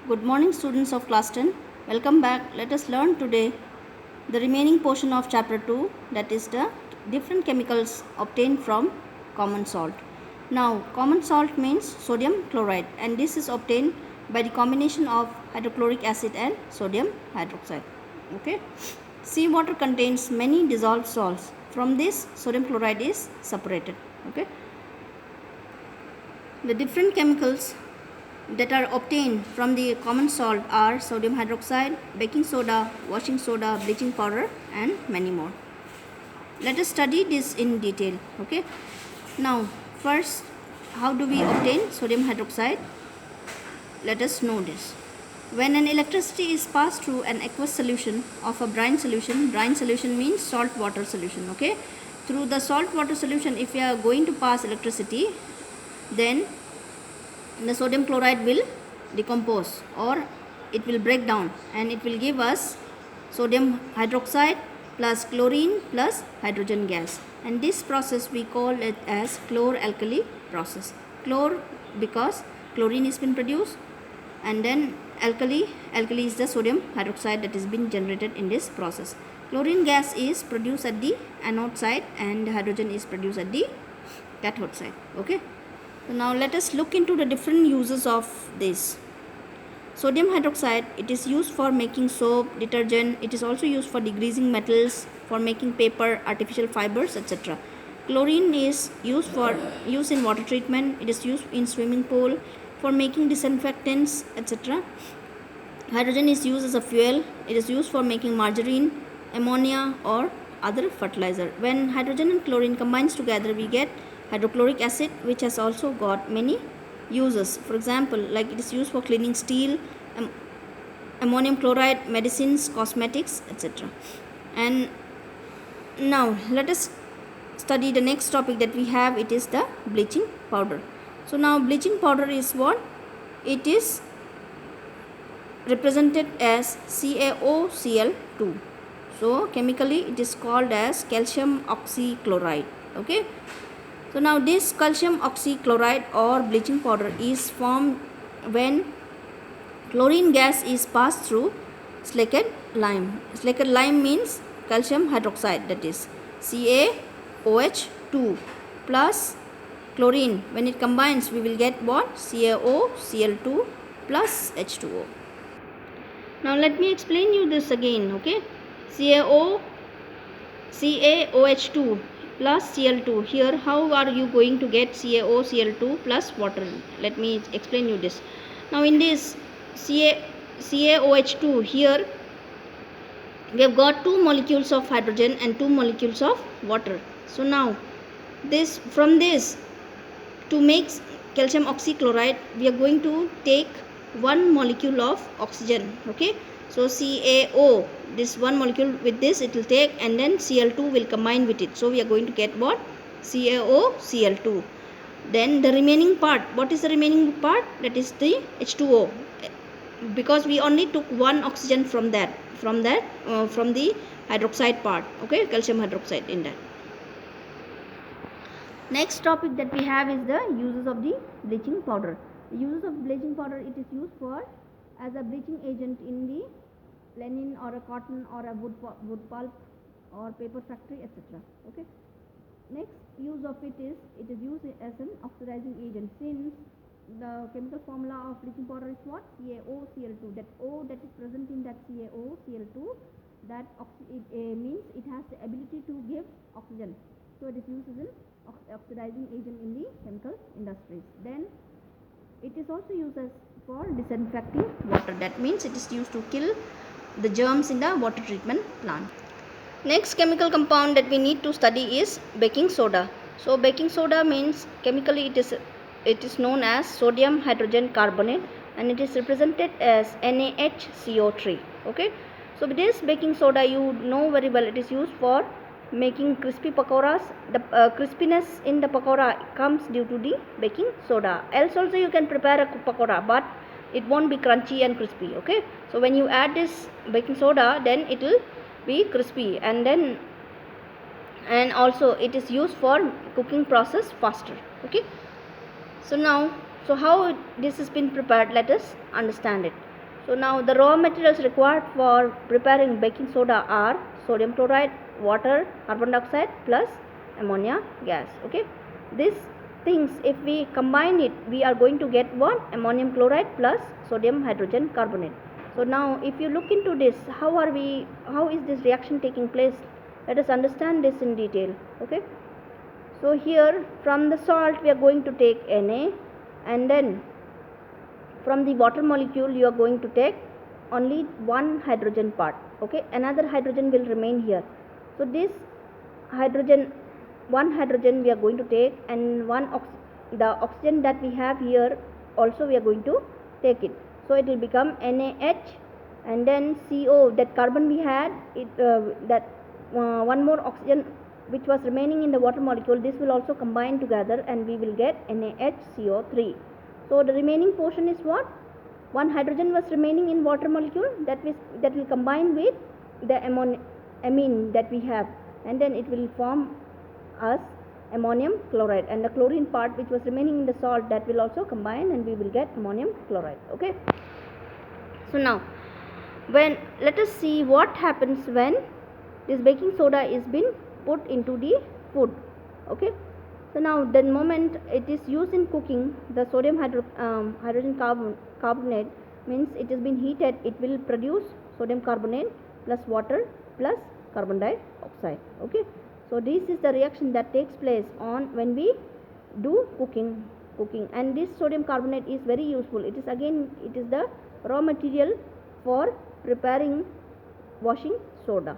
Good morning, students of class 10. Welcome back. Let us learn today the remaining portion of chapter 2, that is the different chemicals obtained from common salt. Now, common salt means sodium chloride, and this is obtained by the combination of hydrochloric acid and sodium hydroxide. Okay. Seawater contains many dissolved salts. From this, sodium chloride is separated. Okay. The different chemicals that are obtained from the common salt are sodium hydroxide, baking soda, washing soda, bleaching powder, and many more. Let us study this in detail. Okay. Now, first, how do we obtain sodium hydroxide? Let us know this. When an electricity is passed through an aqueous solution of a brine solution means salt water solution. Okay. Through the salt water solution, if we are going to pass electricity, then the sodium chloride will decompose or it will break down and it will give us sodium hydroxide plus chlorine plus hydrogen gas, and this process we call it as chlor-alkali process. Chlor because chlorine has been produced, and then alkali is the sodium hydroxide that is being generated in this process. Chlorine gas is produced at the anode side and hydrogen is produced at the cathode side. Okay. So now let us look into the different uses of this. Sodium hydroxide, it is used for making soap, detergent. It is also used for degreasing metals, for making paper, artificial fibers, etc. Chlorine is used in water treatment. It is used in swimming pool for making disinfectants, etc. Hydrogen is used as a fuel. It is used for making margarine, ammonia, or other fertilizer. When hydrogen and chlorine combines together, we get hydrochloric acid, which has also got many uses. For example, like it is used for cleaning steel, ammonium chloride, medicines, cosmetics, etc. And now let us study the next topic that we have. It is the bleaching powder. So now bleaching powder is what? It is represented as CaOCl2. So chemically it is called as calcium oxychloride. Okay. So now this calcium oxychloride or bleaching powder is formed when chlorine gas is passed through slaked lime. Slaked lime means calcium hydroxide, that is CaOH2 plus chlorine. When it combines, we will get what? CaOCl2 plus H2O. Now let me explain you this again. Okay. CaOH2 plus Cl2. Here, how are you going to get CaOCl2 plus water? Let me explain you this. Now in this CaOH2, here we have got 2 molecules of hydrogen and 2 molecules of water. So now from this to make calcium oxychloride, we are going to take 1 molecule of oxygen. Okay. So CaO, this 1 molecule with this it will take, and then Cl2 will combine with it. So we are going to get what? CaOCl2. Then the remaining part, what is the remaining part? That is the H2O, because we only took 1 oxygen from the hydroxide part. Okay, calcium hydroxide in that. Next topic that we have is the uses of the bleaching powder. The uses of bleaching powder, it is used for as a bleaching agent in the linen or a cotton or a wood pulp or paper factory, etc. Okay. Next use of it is used as an oxidizing agent, since the chemical formula of bleaching powder is what? CaOCl2. That O that is present in that CaOCl2, that means it has the ability to give oxygen. So it is used as an oxidizing agent in the chemical industries. Then it is also used as for disinfecting water. That means it is used to kill the germs in the water treatment plant. Next chemical compound that we need to study is baking soda. So baking soda means chemically it is known as sodium hydrogen carbonate, and it is represented as NaHCO3. Okay. So with this baking soda, you know very well, it is used for making crispy pakoras. The crispiness in the pakora comes due to the baking soda. Else also you can prepare a pakora, but it won't be crunchy and crispy. Okay. So when you add this baking soda, then it will be crispy, and also it is used for cooking process faster. Okay. So now, how this has been prepared, let us understand it. So now the raw materials required for preparing baking soda are sodium chloride, water, carbon dioxide plus ammonia gas. Okay, these things, if we combine it, we are going to get what? Ammonium chloride plus sodium hydrogen carbonate. So now if you look into this, how is this reaction taking place? Let us understand this in detail. Okay, so here from the salt we are going to take Na, and then from the water molecule you are going to take only one hydrogen part. Okay, another hydrogen will remain here. So this hydrogen, one hydrogen we are going to take, and the oxygen that we have here also we are going to take it. So it will become NaH, and then CO, that carbon we had, one more oxygen which was remaining in the water molecule, this will also combine together and we will get NaHCO3. So the remaining portion is what? One hydrogen was remaining in water molecule, that will combine with the amine that we have, and then it will form as ammonium chloride, and the chlorine part which was remaining in the salt, that will also combine and we will get ammonium chloride. Okay, so now let us see what happens when this baking soda is been put into the food. Okay, so now the moment it is used in cooking, the sodium hydrogen carbonate means it has been heated, it will produce sodium carbonate plus water plus carbon dioxide. Okay, so this is the reaction that takes place on when we do cooking, and this sodium carbonate is very useful. It is the raw material for preparing washing soda.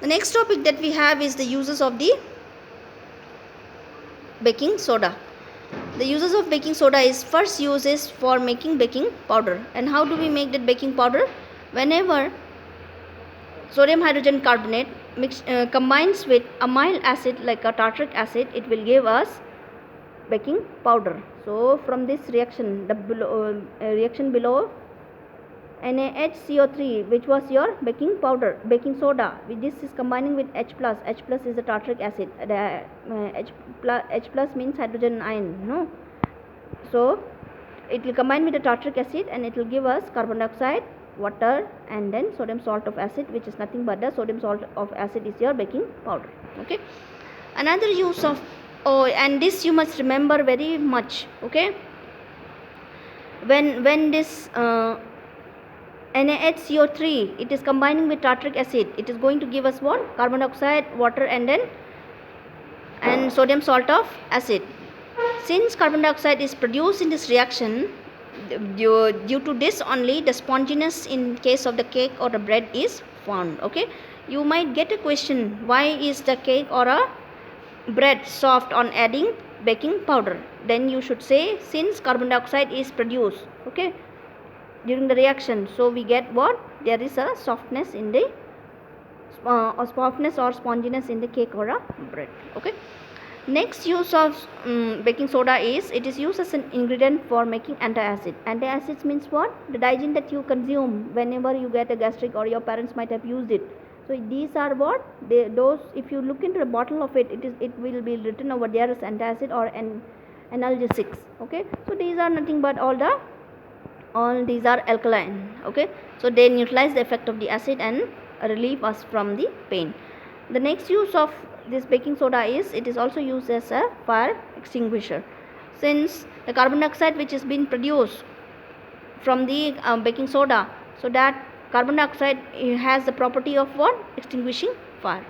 The next topic that we have is the uses of the baking soda. The uses of baking soda is, first use is for making baking powder. And how do we make that baking powder? Whenever sodium hydrogen carbonate combines with amyl acid like a tartaric acid, it will give us baking powder. So from this reaction, the reaction below, NaHCO3, which was your baking powder, baking soda, this is combining with H plus. H plus is the tartaric acid. H plus means hydrogen ion, no? So it will combine with the tartaric acid and it will give us carbon dioxide, water, and then sodium salt of acid, which is nothing but the sodium salt of acid is your baking powder. Okay, another use of, and this you must remember very much. Okay, when this NaHCO3, it is combining with tartaric acid, it is going to give us what? Carbon dioxide, water, and sodium salt of acid. Since carbon dioxide is produced in this reaction, due to this only the sponginess in case of the cake or the bread is found. Okay, you might get a question, why is the cake or a bread soft on adding baking powder? Then you should say, since carbon dioxide is produced, okay, during the reaction, so we get what? There is a softness in the softness or sponginess in the cake or a bread. Okay, next use of baking soda is, it is used as an ingredient for making antacid. Antacids means what? The digene that you consume whenever you get a gastric, or your parents might have used it. So these are what? Those, if you look into the bottle of it, it will be written over there as antacid or analgesics. Okay, so these are nothing but all these are alkaline. Okay, so they neutralize the effect of the acid and relieve us from the pain. The next use of this baking soda is, it is also used as a fire extinguisher. Since the carbon dioxide which is being produced from the baking soda, so that carbon dioxide has the property of what? Extinguishing fire.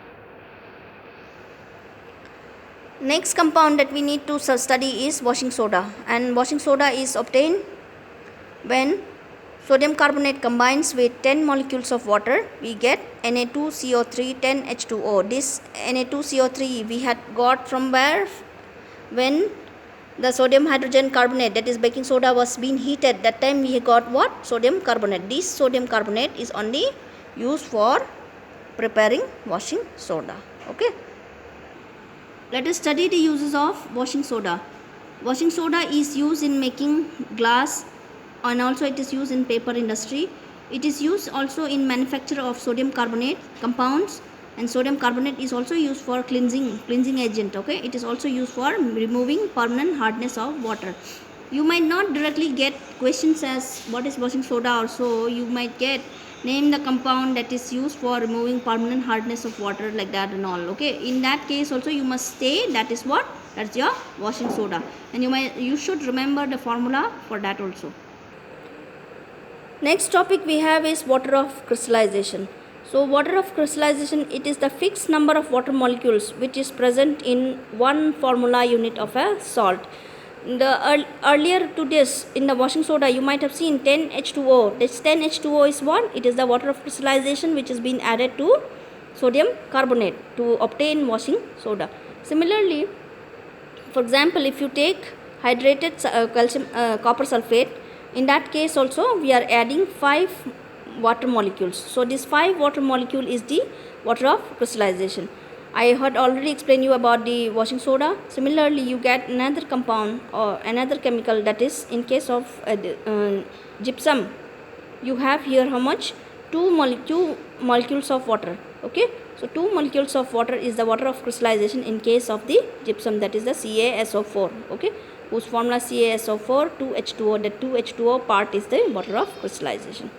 Next compound that we need to study is washing soda, and washing soda is obtained when sodium carbonate combines with 10 molecules of water, we get Na2CO3 10H2O. This Na2CO3 we had got from where? When the sodium hydrogen carbonate, that is baking soda, was being heated, that time we got what? Sodium carbonate. This sodium carbonate is only used for preparing washing soda. Okay, let us study the uses of washing soda. Washing soda is used in making glass, and also it is used in paper industry. It is used also in manufacture of sodium carbonate compounds, and sodium carbonate is also used for cleansing agent. Okay, it is also used for removing permanent hardness of water. You might not directly get questions as what is washing soda, or so you might get name the compound that is used for removing permanent hardness of water, like that and all. Okay, in that case also you must say that is what, that's your washing soda, and you should remember the formula for that also. Next topic we have is water of crystallization. So water of crystallization, it is the fixed number of water molecules which is present in one formula unit of a salt. Earlier to this, in the washing soda you might have seen 10H2O. This 10H2O is what? It is the water of crystallization which is being added to sodium carbonate to obtain washing soda. Similarly, for example, if you take hydrated copper sulfate, in that case also we are adding 5 water molecules. So this 5 water molecule is the water of crystallization. I had already explained you about the washing soda. Similarly, you get another compound or another chemical, that is in case of gypsum. You have here how much? 2 molecules of water. Okay, so 2 molecules of water is the water of crystallization in case of the gypsum, that is the CaSO4. Okay, whose formula CaSO4 2H2O. The 2H2O part is the water of crystallization.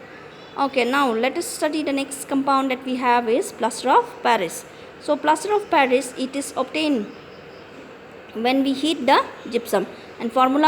Okay, now let us study the next compound that we have is plaster of Paris. So plaster of Paris, it is obtained when we heat the gypsum, and formula